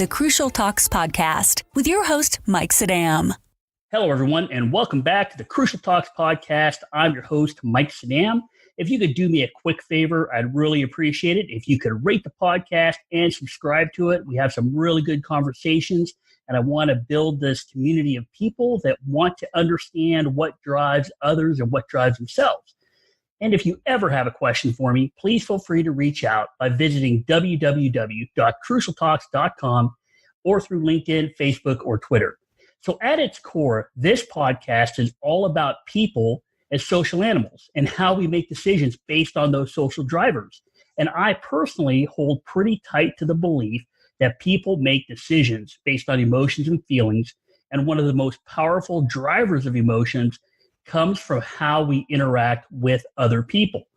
the Crucial Talks podcast with your host, Mike Sedam. Hello, everyone, and welcome back to the Crucial Talks podcast. I'm your host, Mike Sedam. If you could do me a quick favor, I'd really appreciate it. If you could rate the podcast and subscribe to it. We have some really good conversations, and I want to build this community of people that want to understand what drives others and what drives themselves. And if you ever have a question for me, please feel free to reach out by visiting www.crucialtalks.com or through LinkedIn, Facebook, or Twitter. So at its core, this podcast is all about people as social animals and how we make decisions based on those social drivers. And I personally hold pretty tight to the belief that people make decisions based on emotions and feelings. And one of the most powerful drivers of emotions comes from how we interact with other people.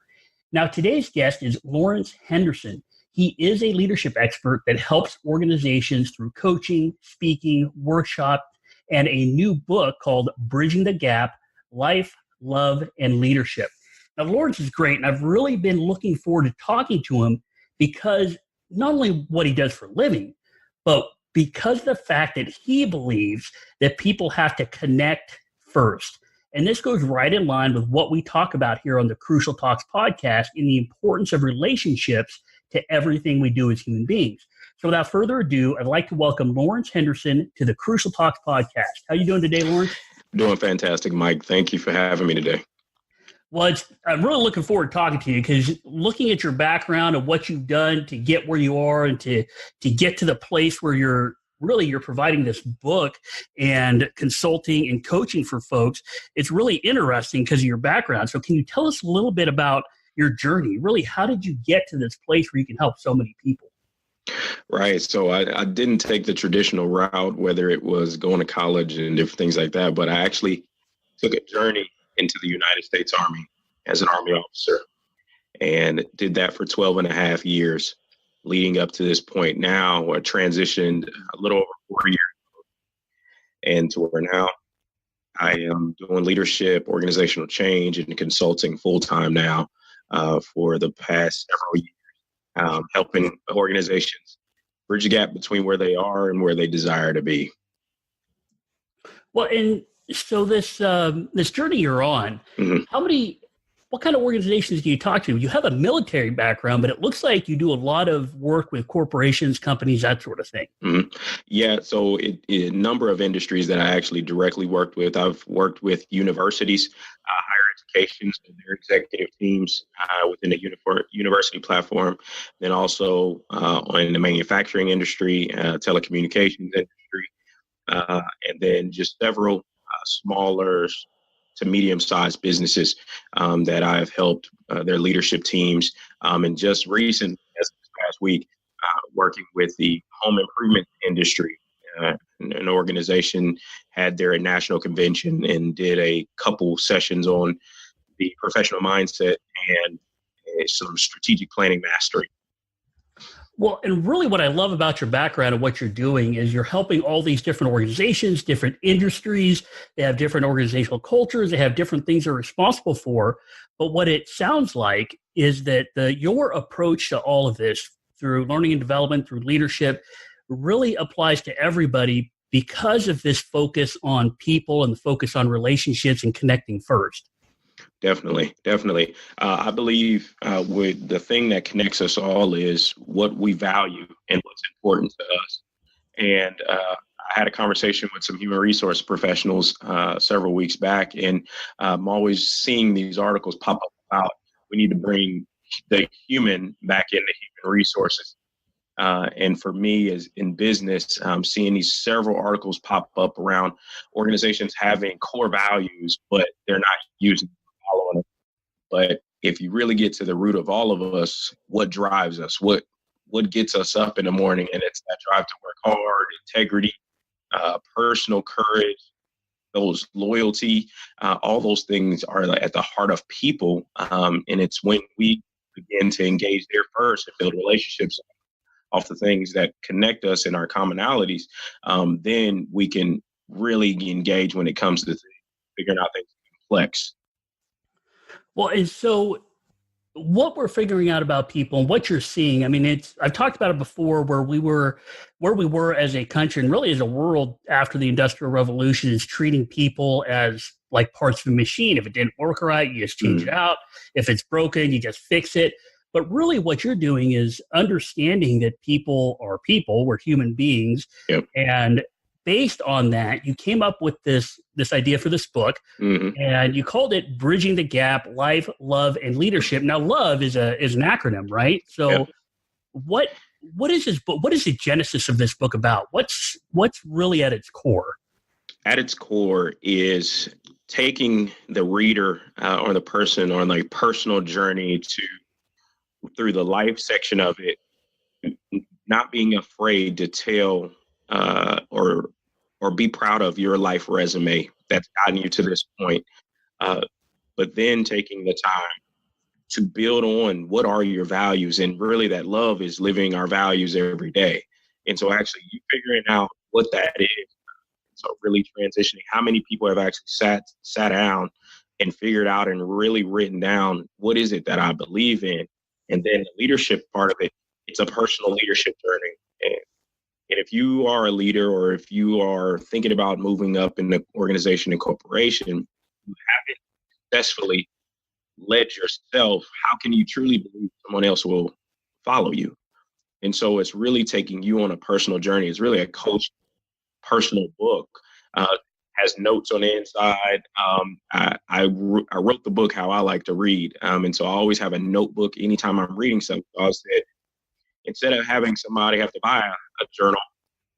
Now, today's guest is Lawrence Henderson. He is a leadership expert that helps organizations through coaching, speaking, workshops, and a new book called Bridging the Gap, Life, Love, and Leadership. Now, Lawrence is great, and I've really been looking forward to talking to him because not only what he does for a living, but because of the fact that he believes that people have to connect first. And this goes right in line with what we talk about here on the Crucial Talks podcast in the importance of relationships to everything we do as human beings. So without further ado, I'd like to welcome Lawrence Henderson to the Crucial Talks podcast. How are you doing today, Lawrence? Doing fantastic, Mike. Thank you for having me today. Well, I'm really looking forward to talking to you because looking at your background and what you've done to get where you are and to get to the place where you're providing this book and consulting and coaching for folks, it's really interesting because of your background. So can you tell us a little bit about your journey? Really, how did you get to this place where you can help so many people? Right. So I didn't take the traditional route, whether it was going to college and different things like that, but I actually took a journey into the United States Army as an Army officer and did that for 12 and a half years. Leading up to this point now, I transitioned a little over 4 years ago, and to where now I am doing leadership, organizational change, and consulting full-time now for the past several years, helping organizations bridge the gap between where they are and where they desire to be. Well, and so this journey you're on, what kind of organizations do you talk to? You have a military background, but it looks like you do a lot of work with corporations, companies, that sort of thing. Mm-hmm. Yeah, so a number of industries that I actually directly worked with. I've worked with universities, higher education, so their executive teams within the university platform, then also in the manufacturing industry, telecommunications industry, and then just several smaller to medium-sized businesses that I've helped their leadership teams. And just recent, as this past week, working with the home improvement industry. An organization had their national convention and did a couple sessions on the professional mindset and some strategic planning mastery. Well, and really what I love about your background and what you're doing is you're helping all these different organizations, different industries. They have different organizational cultures. They have different things they're responsible for. But what it sounds like is that your approach to all of this through learning and development, through leadership, really applies to everybody because of this focus on people and the focus on relationships and connecting first. Definitely. I believe with the thing that connects us all is what we value and what's important to us. And I had a conversation with some human resource professionals several weeks back, and I'm always seeing these articles pop up about we need to bring the human back into human resources. And for me, as in business, I'm seeing these several articles pop up around organizations having core values, but they're not using following it. But if you really get to the root of all of us, what drives us, what gets us up in the morning, and it's that drive to work hard, integrity, personal courage, those loyalty, all those things are at the heart of people. And it's when we begin to engage there first and build relationships off the things that connect us and our commonalities, then we can really engage when it comes to figuring out things complex. Well, and so what we're figuring out about people and what you're seeing, I mean, I've talked about it before where we were as a country and really as a world after the Industrial Revolution is treating people as like parts of a machine. If it didn't work right, you just change it out. If it's broken, you just fix it. But really what you're doing is understanding that people are people, we're human beings. Yep. And based on that, you came up with this idea for this book, and you called it Bridging the Gap: Life, Love, and Leadership. Now, love is an acronym, right? So, Yep. what is this book? What is the genesis of this book about? What's really at its core? At its core is taking the reader or the person on a personal journey through the life section of it, not being afraid to tell or be proud of your life resume that's gotten you to this point. But then taking the time to build on what are your values, and really that love is living our values every day. And so actually you figuring out what that is. So really transitioning, how many people have actually sat down and figured out and really written down what is it that I believe in? And then the leadership part of it, it's a personal leadership journey. And if you are a leader, or if you are thinking about moving up in the organization and corporation, you haven't successfully led yourself, how can you truly believe someone else will follow you? And so it's really taking you on a personal journey. It's really a coach personal book. Has notes on the inside. I wrote the book how I like to read. And so I always have a notebook anytime I'm reading something. So I said, instead of having somebody have to buy a journal,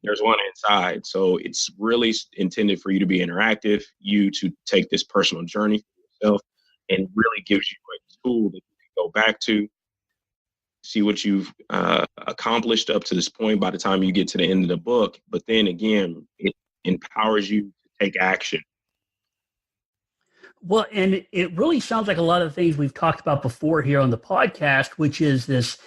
there's one inside. So it's really intended for you to be interactive, you to take this personal journey for yourself, and really gives you a tool that you can go back to, see what you've accomplished up to this point by the time you get to the end of the book. But then again, it empowers you to take action. Well, and it really sounds like a lot of the things we've talked about before here on the podcast, which is this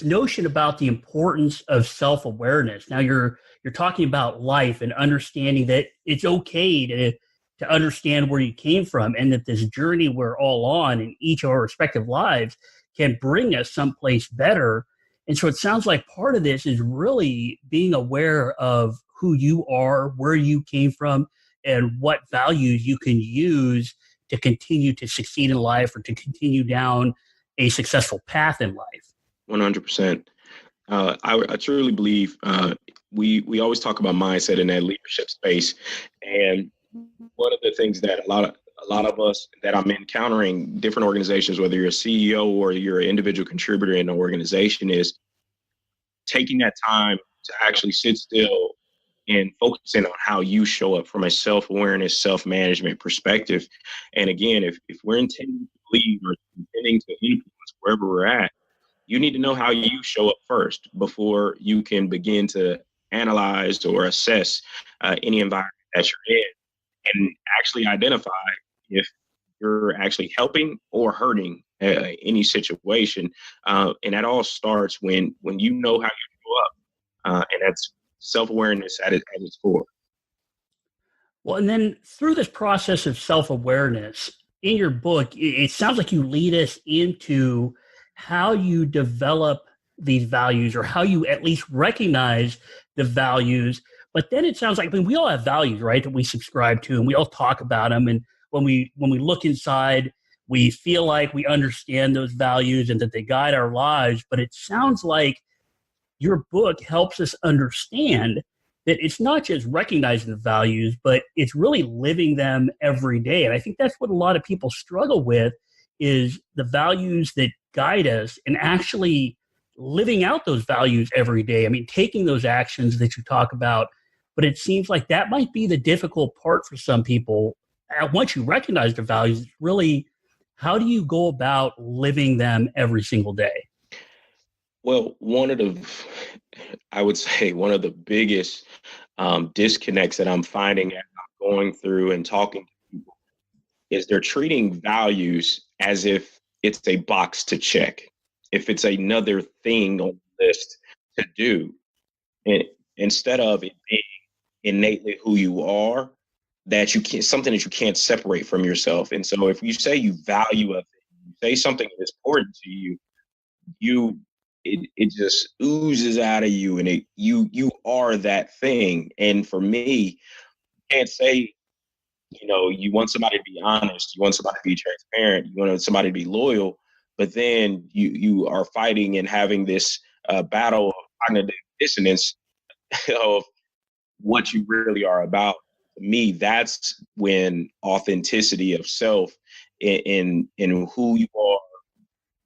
notion about the importance of self-awareness. Now you're talking about life and understanding that it's okay to understand where you came from, and that this journey we're all on in each of our respective lives can bring us someplace better. And so it sounds like part of this is really being aware of who you are, where you came from, and what values you can use to continue to succeed in life or to continue down a successful path in life. 100%. I truly believe we always talk about mindset in that leadership space. And one of the things that a lot of us that I'm encountering different organizations, whether you're a CEO or you're an individual contributor in an organization, is taking that time to actually sit still and focusing on how you show up from a self-awareness, self-management perspective. And again, if we're intending to lead or intending to influence wherever we're at, you need to know how you show up first before you can begin to analyze or assess any environment that you're in, and actually identify if you're actually helping or hurting any situation. And that all starts when you know how you show up. And that's self-awareness at its core. Well, and then through this process of self-awareness, in your book, it sounds like you lead us into how you develop these values, or how you at least recognize the values. But then it sounds like, I mean, we all have values, right, that we subscribe to, and we all talk about them. And when we look inside, we feel like we understand those values and that they guide our lives. But it sounds like your book helps us understand that it's not just recognizing the values, but it's really living them every day. And I think that's what a lot of people struggle with, is the values that guide us and actually living out those values every day. I mean, taking those actions that you talk about. But it seems like that might be the difficult part for some people. Once you recognize the values, it's really, how do you go about living them every single day? Well, I would say one of the biggest disconnects that I'm finding as I'm going through and talking to people is they're treating values as if it's a box to check, if it's another thing on the list to do. And instead of it being innately who you are, that you can't, something that you can't separate from yourself. And so if you say you value a thing, you say something that's important to it just oozes out of you, and you are that thing. And for me, can't say, you want somebody to be honest, you want somebody to be transparent, you want somebody to be loyal, but then you are fighting and having this battle of cognitive dissonance of what you really are about. To me, that's when authenticity of self in who you are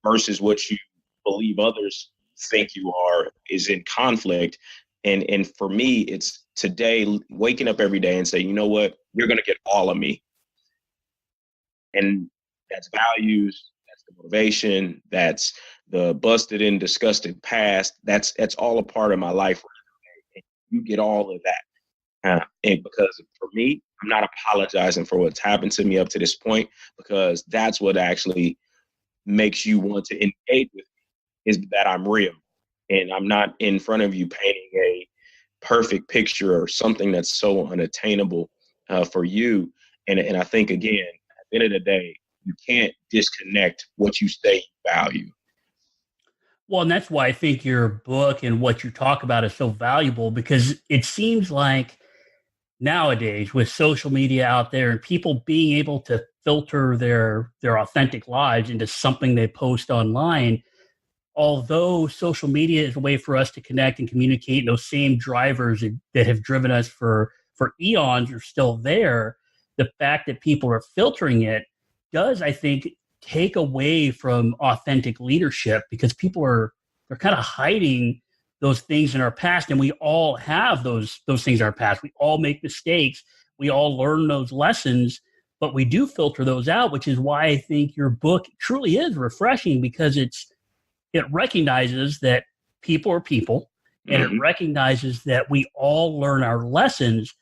versus what you believe others think you are is in conflict. And for me, it's today waking up every day and say, you know what, you're going to get all of me. And that's values, that's the motivation, that's the busted and disgusted past. That's all a part of my life. And you get all of that. And because for me, I'm not apologizing for what's happened to me up to this point, because that's what actually makes you want to engage with me, is that I'm real. And I'm not in front of you painting a perfect picture or something that's so unattainable for you. And I think, again, at the end of the day, you can't disconnect what you say you value. Well, and that's why I think your book and what you talk about is so valuable, because it seems like nowadays with social media out there and people being able to filter their authentic lives into something they post online, although social media is a way for us to connect and communicate, those same drivers that have driven us for eons are still there. The fact that people are filtering it does, I think, take away from authentic leadership, because they're kind of hiding those things in our past, and we all have those things in our past. We all make mistakes. We all learn those lessons, but we do filter those out, which is why I think your book truly is refreshing, because it recognizes that people are people, and it recognizes that we all learn our lessons,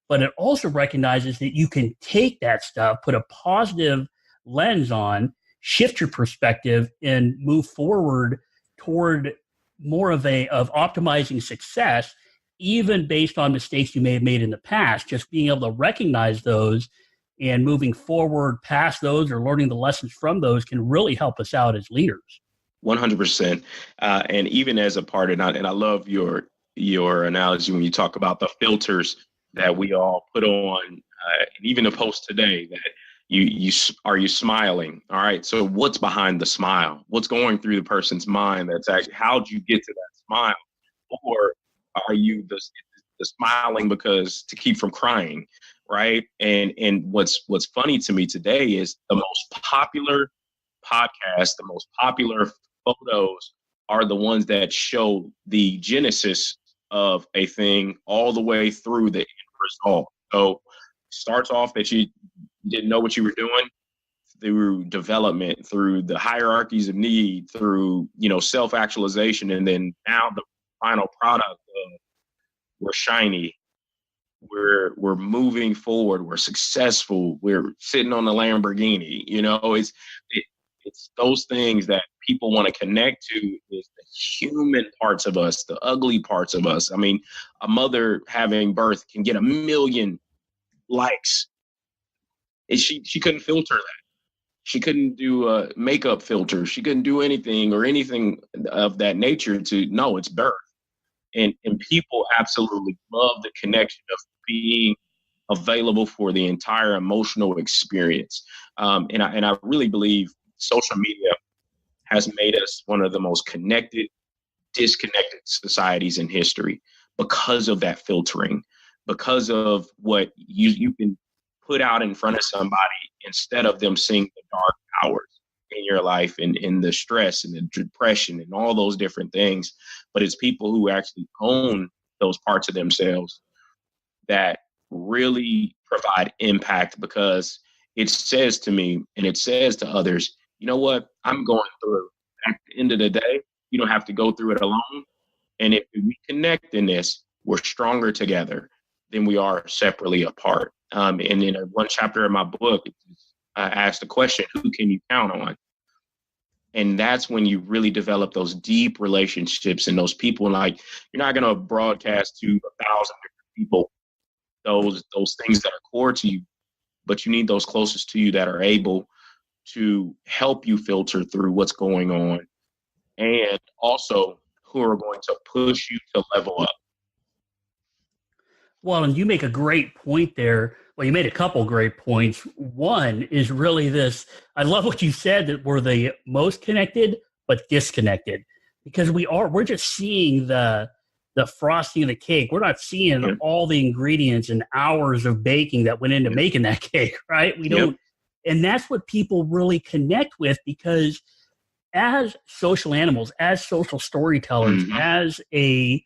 but it also recognizes that you can take that stuff, put a positive lens on, shift your perspective, and move forward toward more of optimizing success, even based on mistakes you may have made in the past. Just being able to recognize those and moving forward past those or learning the lessons from those can really help us out as leaders. 100%. And even as a part of that, and I love your analogy when you talk about the filters that we all put on, and even the post today that you smiling? All right. So what's behind the smile? What's going through the person's mind? That's actually, how'd you get to that smile? Or are you the smiling because to keep from crying? Right. And what's funny to me today is the most popular podcast, the most popular photos are the ones that show the genesis of a thing all the way through the end result. So starts off that you didn't know what you were doing, through development, through the hierarchies of need, through, self-actualization. And then now the final product of we're shiny, we're moving forward, we're successful, we're sitting on the Lamborghini. It's those things that people want to connect to, is the human parts of us, the ugly parts of us. I mean, a mother having birth can get 1 million likes. And she couldn't filter that. She couldn't do a makeup filter. She couldn't do anything of that nature to know it's birth. And people absolutely love the connection of being available for the entire emotional experience. And I really believe social media has made us one of the most connected, disconnected societies in history because of that filtering, because of what you can put out in front of somebody instead of them seeing the dark hours in your life and in the stress and the depression and all those different things. But it's people who actually own those parts of themselves that really provide impact, because it says to me and it says to others, you know what, I'm going through. At the end of the day, you don't have to go through it alone. And if we connect in this, we're stronger together than we are separately apart. And in one chapter of my book, I asked the question, who can you count on? And that's when you really develop those deep relationships and those people. Like, you're not going to broadcast to 1,000 different people those things that are core to you, but you need those closest to you that are able to help you filter through what's going on, and also who are going to push you to level up. Well, and you make a great point there. Well, you made a couple great points. One is really this. I love what you said, that we're the most connected but disconnected, because we're just seeing the frosting of the cake. We're not seeing all the ingredients and hours of baking that went into making that cake, right? We don't. And that's what people really connect with, because as social animals, as social storytellers, as a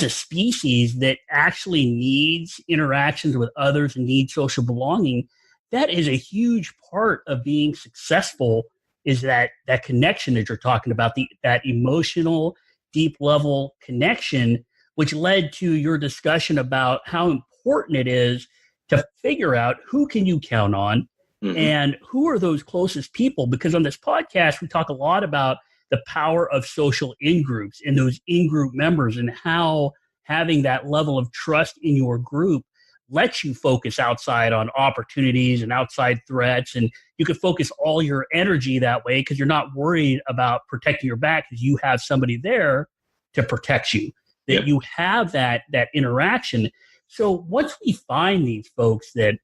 species that actually needs interactions with others and needs social belonging, that is a huge part of being successful, is that connection that you're talking about, that emotional, deep level connection, which led to your discussion about how important it is to figure out who can you count on and who are those closest people. Because on this podcast, we talk a lot about the power of social in-groups and those in-group members, and how having that level of trust in your group lets you focus outside on opportunities and outside threats. And you can focus all your energy that way, because you're not worried about protecting your back, because you have somebody there to protect you, that you have that interaction. So once we find these folks that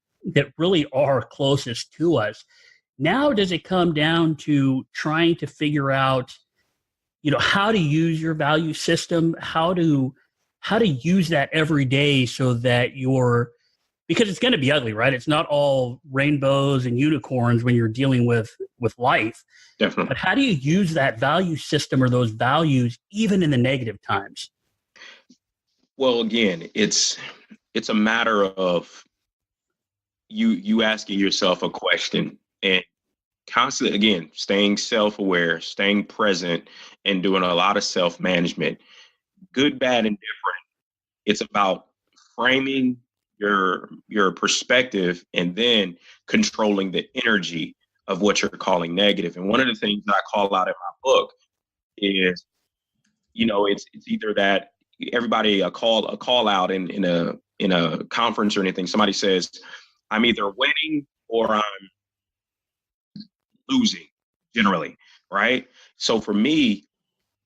really are closest to us, now does it come down to trying to figure out, how to use your value system, how to use that every day, so that because it's going to be ugly, right? It's not all rainbows and unicorns when you're dealing with life. Definitely. But how do you use that value system or those values even in the negative times? Well, again, it's a matter of you asking yourself a question and constantly, again, staying self-aware, staying present, and doing a lot of self-management. Good, bad, and different. It's about framing your perspective and then controlling the energy of what you're calling negative. And one of the things that I call out in my book is, it's either that everybody a call out in a conference or anything. Somebody says, I'm either winning or I'm losing, generally, right? So for me,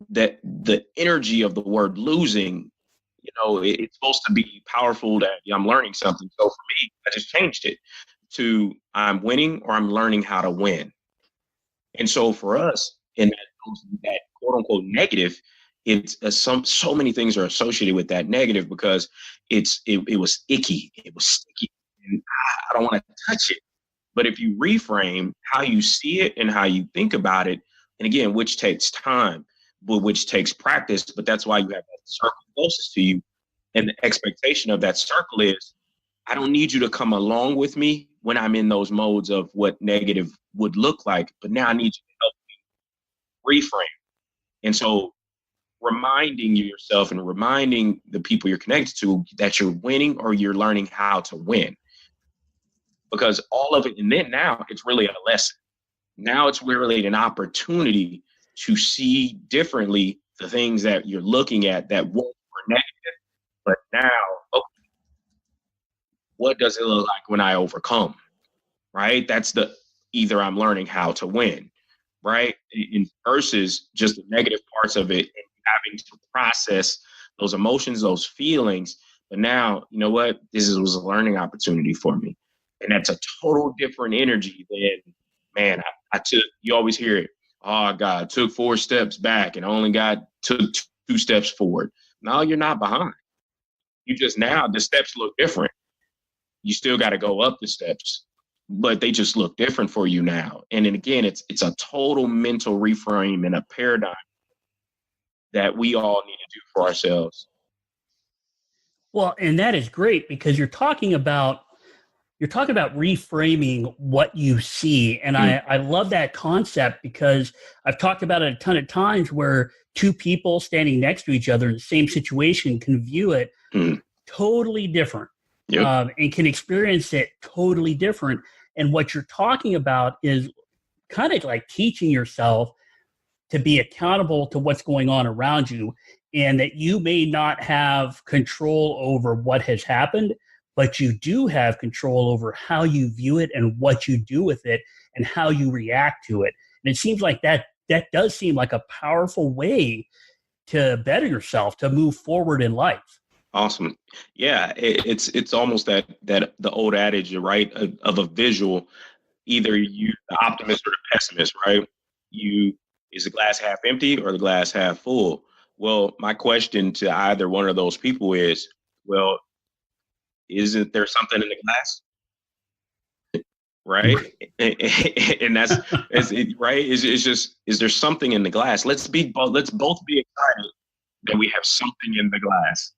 that the energy of the word losing, it's supposed to be powerful, that I'm learning something. So for me, I just changed it to I'm winning or I'm learning how to win. And so for us, in that quote unquote negative, it's so many things are associated with that negative, because it was icky, it was sticky, and I don't want to touch it. But if you reframe how you see it and how you think about it, and again, which takes time, but which takes practice, but that's why you have that circle closest to you. And the expectation of that circle is, I don't need you to come along with me when I'm in those modes of what negative would look like, but now I need you to help me reframe. And so reminding yourself and reminding the people you're connected to that you're winning or you're learning how to win. Because all of it, and then now it's really a lesson. Now it's really an opportunity to see differently the things that you're looking at that were negative. But now, okay, what does it look like when I overcome? Right? That's either I'm learning how to win, right? Versus just the negative parts of it and having to process those emotions, those feelings. But now, you know what? This was a learning opportunity for me. And that's a total different energy than, man, I took, you always hear it. Oh God, I took 4 steps back and only took 2 steps forward. No, you're not behind. You just, now the steps look different. You still got to go up the steps, but they just look different for you now. And then again, it's a total mental reframe and a paradigm that we all need to do for ourselves. Well, and that is great, because you're talking about reframing what you see. And I love that concept, because I've talked about it a ton of times where 2 people standing next to each other in the same situation can view it totally different. And can experience it totally different. And what you're talking about is kind of like teaching yourself to be accountable to what's going on around you, and that you may not have control over what has happened, but you do have control over how you view it and what you do with it and how you react to it. And it seems like that does seem like a powerful way to better yourself, to move forward in life. Awesome. Yeah, it's almost that the old adage, right, of a visual, either you the optimist or the pessimist, right? You is the glass half empty or the glass half full? Well, my question to either one of those people is, well, isn't there something in the glass? Right. And that's it, right. It's just, is there something in the glass? Let's both be excited that we have something in the glass.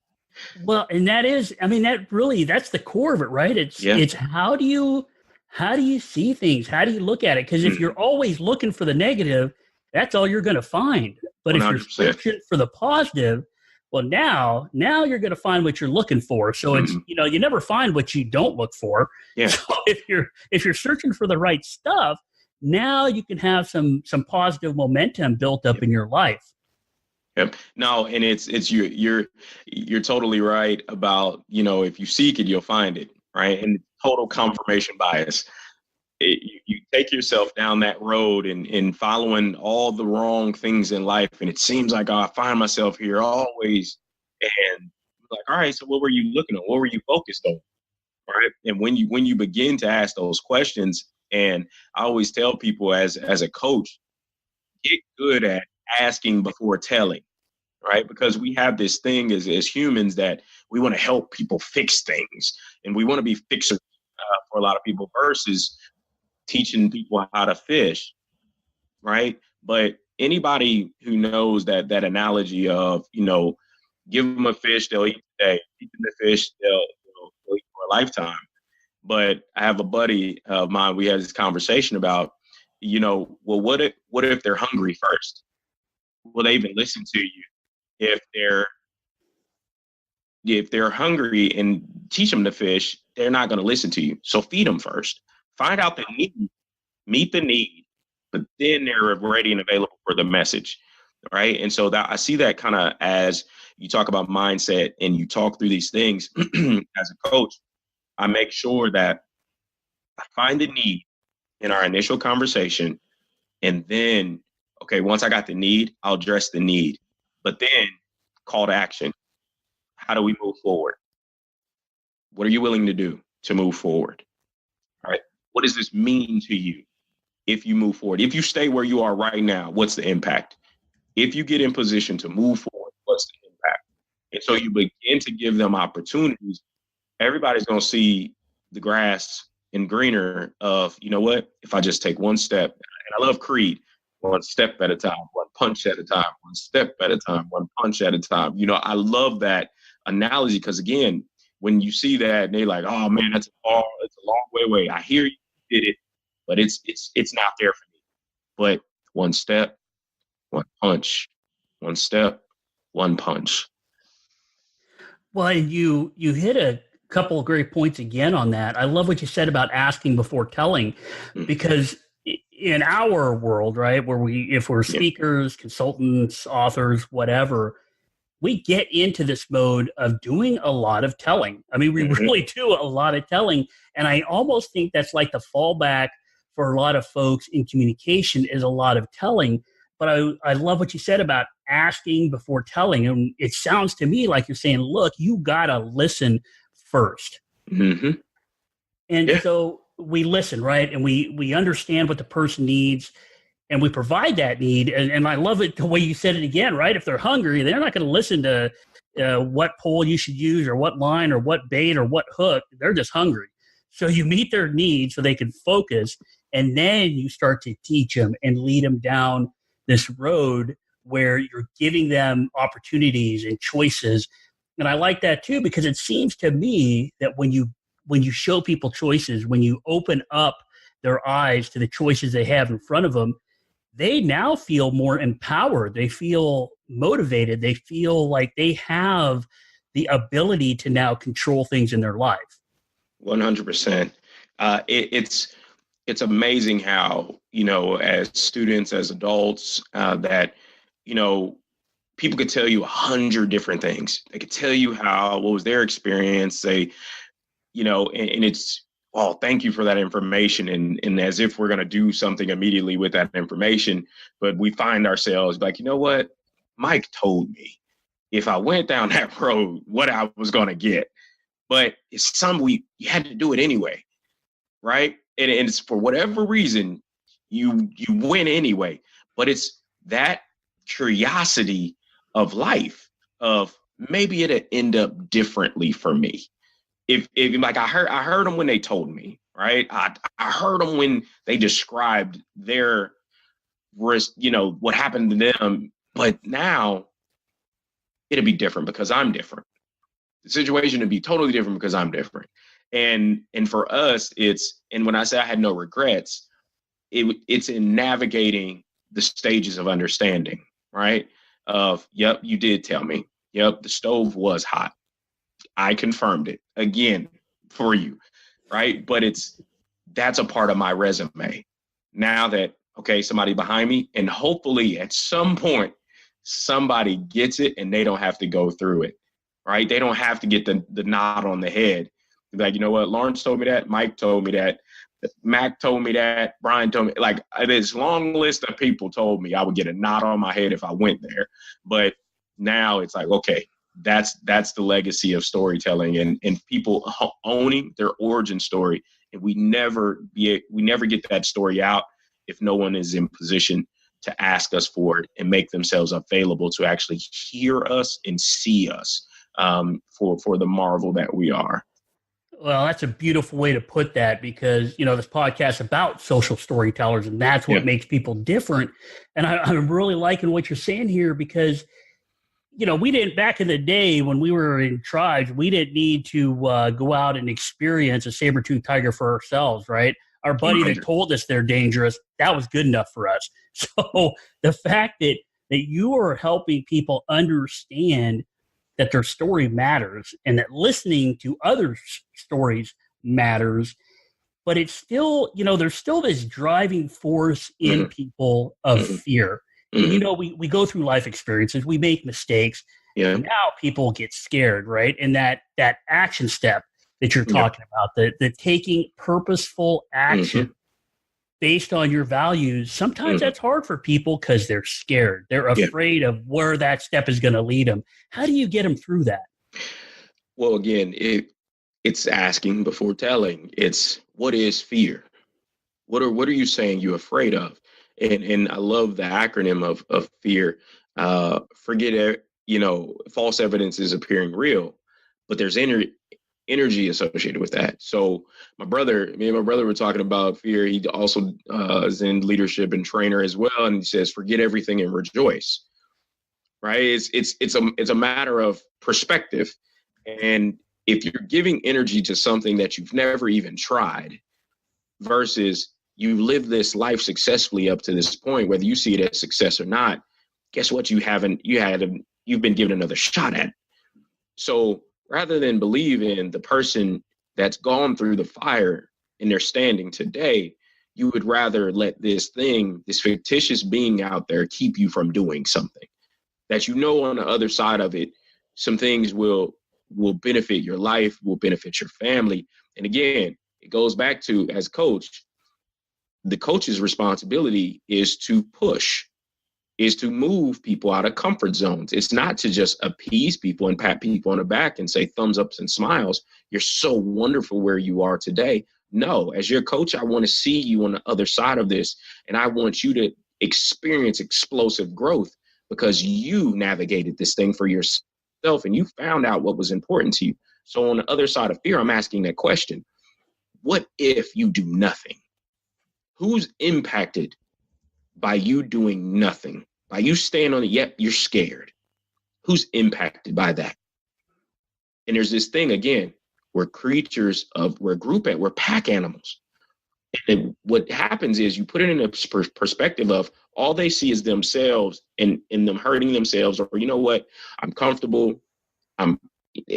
Well, and that is, I mean, that's the core of it, right? It's how do you see things? How do you look at it? Because if you're always looking for the negative, that's all you're going to find. But 100%. If you're searching for the positive, well, now you're going to find what you're looking for. So it's, you never find what you don't look for. Yeah. So if you're searching for the right stuff, now you can have some positive momentum built up in your life. Yep. No, and it's you're totally right about, if you seek it, you'll find it, right? And total confirmation bias. You take yourself down that road and following all the wrong things in life, and it seems like I find myself here always. And like, all right, so what were you looking at? What were you focused on? All right. And when you begin to ask those questions, and I always tell people as a coach, get good at asking before telling, right? Because we have this thing as humans that we want to help people fix things, and we want to be fixers for a lot of people versus teaching people how to fish, right? But anybody who knows that analogy of, give them a fish, they'll eat today. Teach them the fish, they'll eat for a lifetime. But I have a buddy of mine, we had this conversation about, well, what if they're hungry first? Will they even listen to you if they're hungry and teach them to fish? They're not going to listen to you. So feed them first. Find out the need, meet the need, but then they're ready and available for the message, right? And so that I see that kind of as you talk about mindset and you talk through these things as a coach, I make sure that I find the need in our initial conversation, and then, okay, once I got the need, I'll address the need, but then call to action. How do we move forward? What are you willing to do to move forward? All right. What does this mean to you if you move forward? If you stay where you are right now, what's the impact? If you get in position to move forward, what's the impact? And so you begin to give them opportunities. Everybody's going to see the grass and greener of, if I just take one step, and I love Creed, one step at a time, one punch at a time, one step at a time, one punch at a time. I love that analogy because, again, when you see that and they're like, oh man, it's a long way away. I hear you did it, but it's not there for me. But one step, one punch, one step, one punch. Well, and you hit a couple of great points again on that. I love what you said about asking before telling, because in our world, right, if we're speakers, consultants, authors, whatever, we get into this mode of doing a lot of telling. I mean, we really do a lot of telling. And I almost think that's like the fallback for a lot of folks in communication is a lot of telling. But I love what you said about asking before telling. And it sounds to me like you're saying, look, you got to listen first. Mm-hmm. And so we listen, right? And we understand what the person needs, and we provide that need. And I love it the way you said it again, right? If they're hungry, they're not going to listen to what pole you should use or what line or what bait or what hook. They're just hungry. So you meet their needs so they can focus, and then you start to teach them and lead them down this road where you're giving them opportunities and choices. And I like that too, because it seems to me that when you show people choices, when you open up their eyes to the choices they have in front of them, they now feel more empowered. They feel motivated. They feel like they have the ability to now control things in their life. 100%. It's amazing how, as students, as adults, that, people could tell you 100 different things. They could tell you what was their experience. and it's, oh, thank you for that information. And as if we're going to do something immediately with that information. But we find ourselves like, you know what? Mike told me if I went down that road, what I was going to get. But it's you had to do it anyway. Right. And it's for whatever reason, you win anyway. But it's that curiosity of life of maybe it'll end up differently for me. If like I heard them when they told me, right? I heard them when they described their risk, what happened to them. But now it'll be different because I'm different. The situation would be totally different because I'm different. And for us, and when I say I had no regrets, it's in navigating the stages of understanding, right? Of, yep, you did tell me. Yep, the stove was hot. I confirmed it again for you, right? But that's a part of my resume. Now that, okay, somebody behind me, and hopefully at some point, somebody gets it and they don't have to go through it, right? They don't have to get the nod on the head. Like, you know what? Lawrence told me that. Mike told me that. Mac told me that. Brian told me. Like, this long list of people told me I would get a nod on my head if I went there. But now it's like, okay, that's the legacy of storytelling and people owning their origin story. And we never get that story out if no one is in position to ask us for it and make themselves available to actually hear us and see us for the marvel that we are. Well, that's a beautiful way to put that because, this podcast is about social storytellers and that's what makes people different. And I'm really liking what you're saying here because, we didn't, back in the day when we were in tribes, we didn't need to go out and experience a saber-toothed tiger for ourselves, right? Our buddy that told us they're dangerous, that was good enough for us. So the fact that you are helping people understand that their story matters and that listening to other stories matters, but it's still, there's still this driving force in people of fear. And, we go through life experiences, we make mistakes. Yeah. And now people get scared, right? And that action step that you're talking about, the taking purposeful action based on your values, sometimes that's hard for people because they're scared. They're afraid of where that step is going to lead them. How do you get them through that? Well, again, it's asking before telling. It's, what is fear? What are you saying you're afraid of? And I love the acronym of fear. Forget it, false evidence is appearing real, but there's energy associated with that. So me and my brother were talking about fear. He also is in leadership and trainer as well. And he says, forget everything and rejoice. Right. It's a matter of perspective. And if you're giving energy to something that you've never even tried versus you live this life successfully up to this point, whether you see it as success or not, guess what? You've been given another shot at. So rather than believe in the person that's gone through the fire and they're standing today, you would rather let this fictitious being out there keep you from doing something that on the other side of it, some things will benefit your life, will benefit your family. And again, it goes back to, as coach, the coach's responsibility is to push, is to move people out of comfort zones. It's not to just appease people and pat people on the back and say thumbs ups and smiles. You're so wonderful where you are today. No, as your coach, I want to see you on the other side of this. And I want you to experience explosive growth because you navigated this thing for yourself and you found out what was important to you. So on the other side of fear, I'm asking that question. What if you do nothing? Who's impacted by you doing nothing? By you staying on it, yep, you're scared. Who's impacted by that? And there's this thing, again, we're pack animals. And what happens is you put it in a perspective of all they see is themselves and them hurting themselves, or, you know what, I'm comfortable.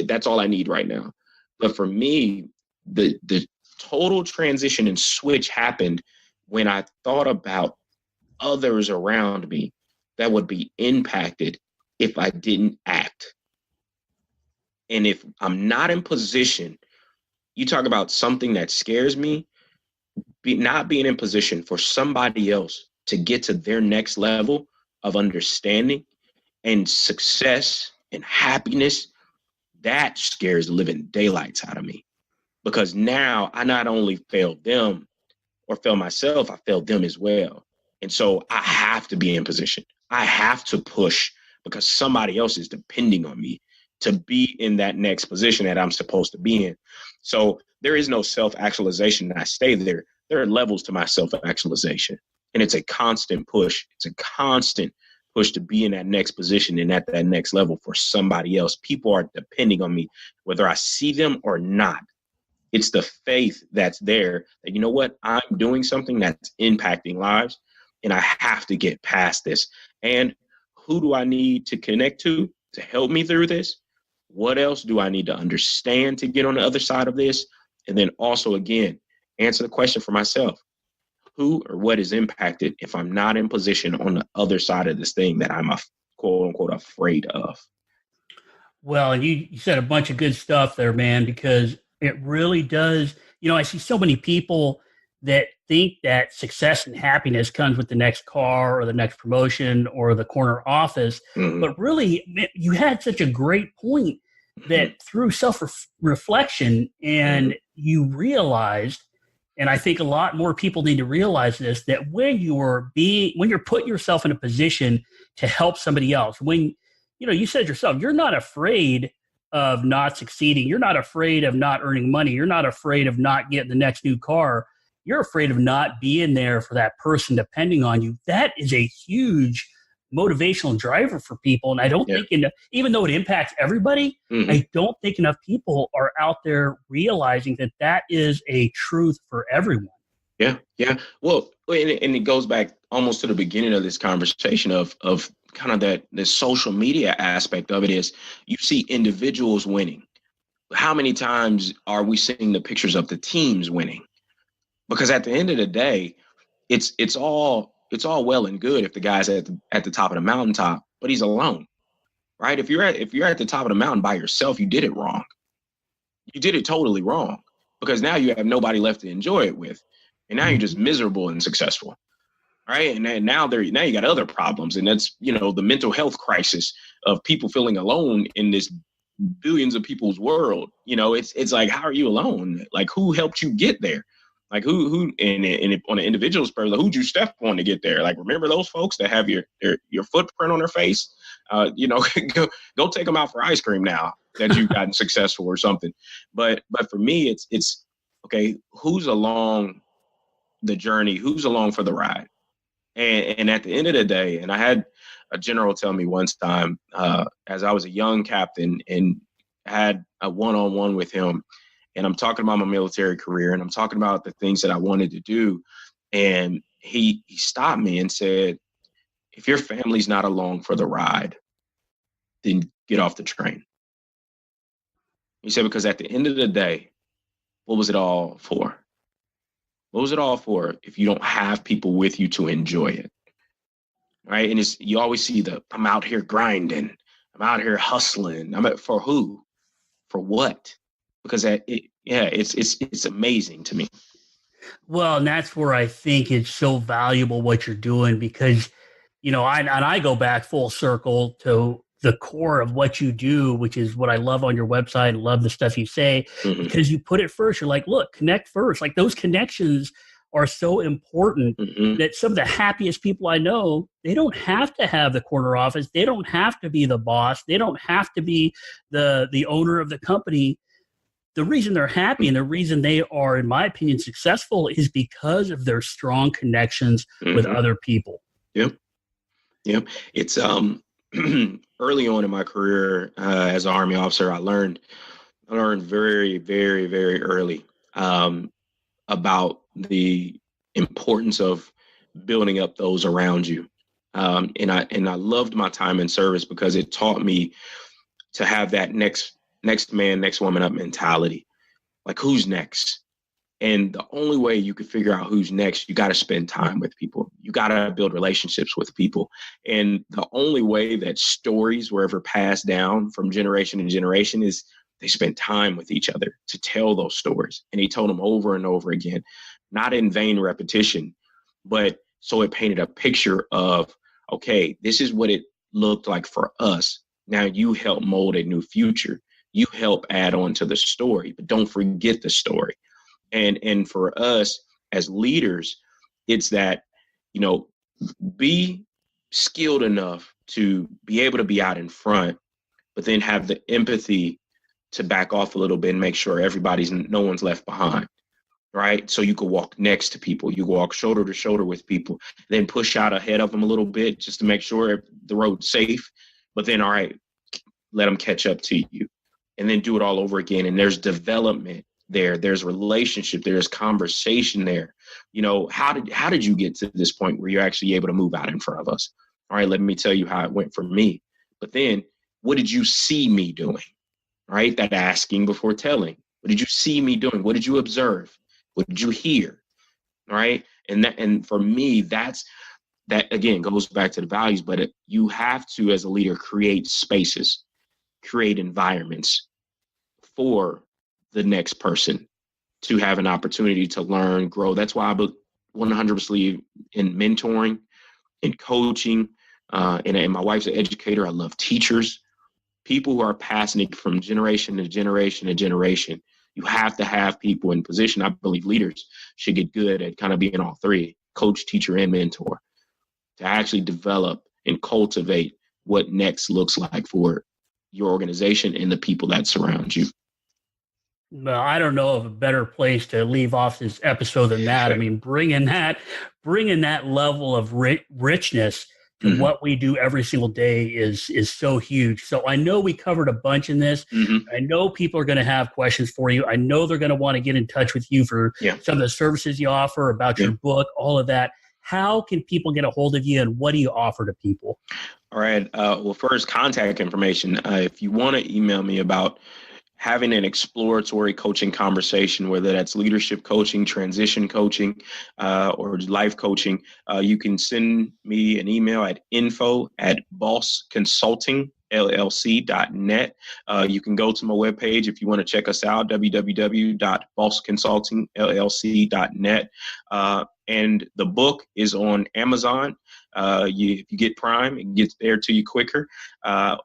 That's all I need right now. But for me, the total transition and switch happened when I thought about others around me that would be impacted if I didn't act. And if I'm not in position you talk about something that scares me, not being in position for somebody else to get to their next level of understanding and success and happiness. That scares the living daylights out of me, because now I not only failed them or fail myself, I failed them as well. And so I have to be in position. I have to push because somebody else is depending on me to be in that next position that I'm supposed to be in. So there is no self-actualization that I stay there. There are levels to my self-actualization. And it's a constant push. It's a constant push to be in that next position and at that next level for somebody else. People are depending on me, whether I see them or not. It's the faith that's there that, you know what, I'm doing something that's impacting lives and I have to get past this. And who do I need to connect to help me through this? What else do I need to understand to get on the other side of this? And then also, again, answer the question for myself. Who or what is impacted if I'm not in position on the other side of this thing that I'm quote unquote afraid of? Well, and you said a bunch of good stuff there, man, because it really does. I see so many people that think that success and happiness comes with the next car or the next promotion or the corner office. Mm-hmm. But really, you had such a great point that through self-reflection and you realized, and I think a lot more people need to realize this, that when you're putting yourself in a position to help somebody else, when, you said yourself, you're not afraid of not succeeding. You're not afraid of not earning money. You're not afraid of not getting the next new car. You're afraid of not being there for that person depending on you. That is a huge motivational driver for people. And I don't think, even though it impacts everybody, I don't think enough people are out there realizing that that is a truth for everyone. Yeah. Yeah. Well, and it goes back almost to the beginning of this conversation of kind of that the social media aspect of it is you see individuals winning. How many times are we seeing the pictures of the teams winning? Because at the end of the day, it's all well and good if the guy's at the top of the mountaintop, but he's alone, right? If you're at the top of the mountain by yourself, you did it wrong. You did it totally wrong, because now you have nobody left to enjoy it with, and now you're just miserable and successful, right? And then now you got other problems, and that's the mental health crisis of people feeling alone in this billions of people's world. It's like, how are you alone? Like, who helped you get there? Like who and on an individual spur, like, who'd you step on to get there? Like, remember those folks that have your footprint on their face? Go take them out for ice cream now that you've gotten successful or something. But for me, it's okay. Who's along the journey? Who's along for the ride? And at the end of the day, and I had a general tell me one time, as I was a young captain and had a one-on-one with him. And I'm talking about my military career, and I'm talking about the things that I wanted to do. And he stopped me and said, if your family's not along for the ride, then get off the train. He said, because at the end of the day, what was it all for? What was it all for if you don't have people with you to enjoy it? Right? And you always see I'm out here grinding. I'm out here hustling. For who? For what? Because it's amazing to me. Well, and that's where I think it's so valuable what you're doing, because, I go back full circle to the core of what you do, which is what I love on your website and love the stuff you say, because you put it first. You're like, look, connect first. Like, those connections are so important that some of the happiest people I know, they don't have to have the corner office. They don't have to be the boss. They don't have to be the owner of the company. The reason they're happy and the reason they are, in my opinion, successful is because of their strong connections with other people. Yep. It's early on in my career as an Army officer, I learned very, very, very early about the importance of building up those around you. And I loved my time in service because it taught me to have that next man, next woman up mentality. Like, who's next? And the only way you can figure out who's next, you got to spend time with people. You got to build relationships with people. And the only way that stories were ever passed down from generation to generation is they spent time with each other to tell those stories. And he told them over and over again, not in vain repetition, but so it painted a picture of, okay, this is what it looked like for us. Now you help mold a new future. You help add on to the story, but don't forget the story. And for us as leaders, it's that, be skilled enough to be able to be out in front, but then have the empathy to back off a little bit and make sure no one's left behind, right? So you could walk next to people, you walk shoulder to shoulder with people, then push out ahead of them a little bit just to make sure the road's safe. But then, all right, let them catch up to you, and then do it all over again. And there's development there. There's relationship. There's conversation there. How did you get to this point where you're actually able to move out in front of us? All right, let me tell you how it went for me. But then, what did you see me doing? Right? That asking before telling. What did you see me doing? What did you observe? What did you hear? Right? And for me, that again goes back to the values, but you have to, as a leader, create spaces, create environments for the next person to have an opportunity to learn, grow. That's why I 100% believe in mentoring, in coaching, and my wife's an educator. I love teachers. People who are passing it from generation to generation to generation. You have to have people in position. I believe leaders should get good at kind of being all three, coach, teacher, and mentor, to actually develop and cultivate what next looks like for your organization and the people that surround you. Well, I don't know of a better place to leave off this episode than that. I mean, bringing that level of richness to what we do every single day is so huge. So I know we covered a bunch in this. I know people are going to have questions for you. I know they're going to want to get in touch with you for some of the services you offer, about your book, all of that. How can people get a hold of you, and what do you offer to people? All right. Well, first, contact information. If you want to email me about having an exploratory coaching conversation, whether that's leadership coaching, transition coaching, or life coaching, you can send me an email at info@bossconsultingllc.net. You can go to my webpage if you want to check us out, www.bossconsultingllc.net. And the book is on Amazon. If you get Prime, it gets there to you quicker.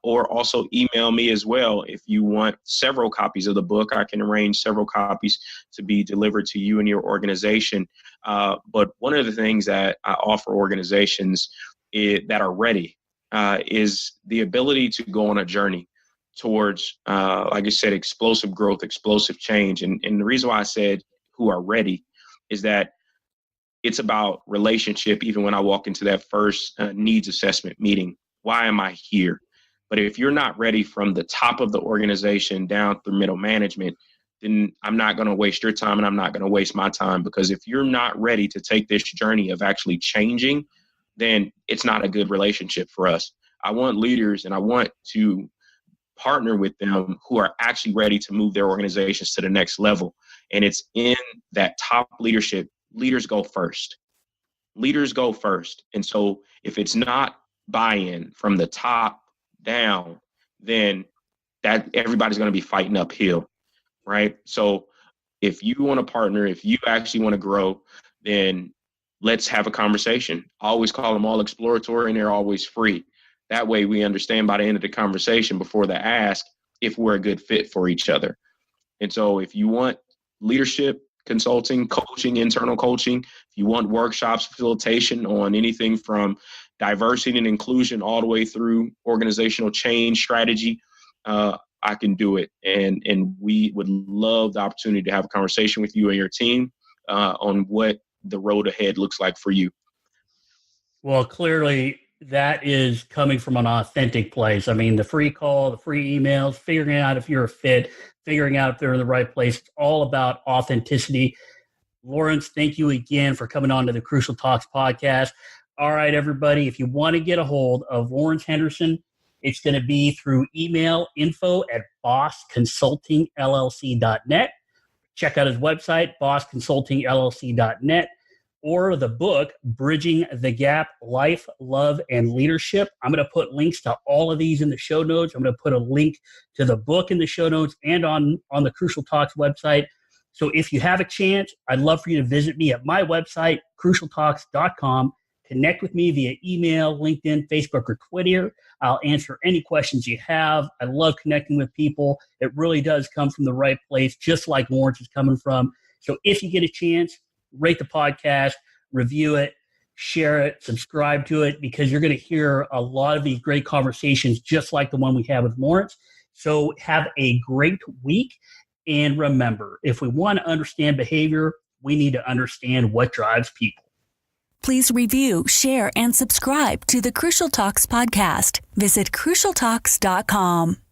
Or also email me as well. If you want several copies of the book, I can arrange several copies to be delivered to you and your organization. But one of the things that I offer organizations that are ready is the ability to go on a journey towards, like I said, explosive growth, explosive change. And the reason why I said who are ready is that it's about relationship. Even when I walk into that first needs assessment meeting, why am I here? But if you're not ready from the top of the organization down through middle management, then I'm not going to waste your time, and I'm not going to waste my time. Because if you're not ready to take this journey of actually changing, then it's not a good relationship for us. I want leaders, and I want to partner with them who are actually ready to move their organizations to the next level. And it's in that top leadership. Leaders go first. Leaders go first. And so if it's not buy-in from the top down, then that everybody's going to be fighting uphill, right? So if you want to partner, if you actually want to grow, then let's have a conversation. I always call them all exploratory, and they're always free. That way we understand by the end of the conversation, before the ask, if we're a good fit for each other. And so if you want leadership, consulting, coaching, internal coaching, if you want workshops, facilitation on anything from diversity and inclusion all the way through organizational change strategy, I can do it. And we would love the opportunity to have a conversation with you and your team on what the road ahead looks like for you. Well, clearly that is coming from an authentic place. I mean, the free call, the free emails, figuring out if you're a fit, figuring out if they're in the right place. It's all about authenticity. Lawrence, thank you again for coming on to the Crucial Talks podcast. All right, everybody, if you want to get a hold of Lawrence Henderson, it's going to be through email, info@bossconsultingllc.net. Check out his website, bossconsultingllc.net. or the book, Bridging the Gap, Life, Love, and Leadership. I'm going to put links to all of these in the show notes. I'm going to put a link to the book in the show notes and on the Crucial Talks website. So if you have a chance, I'd love for you to visit me at my website, crucialtalks.com. Connect with me via email, LinkedIn, Facebook, or Twitter. I'll answer any questions you have. I love connecting with people. It really does come from the right place, just like Lawrence is coming from. So if you get a chance, rate the podcast, review it, share it, subscribe to it, because you're going to hear a lot of these great conversations just like the one we had with Lawrence. So have a great week. And remember, if we want to understand behavior, we need to understand what drives people. Please review, share, and subscribe to the Crucial Talks podcast. Visit crucialtalks.com.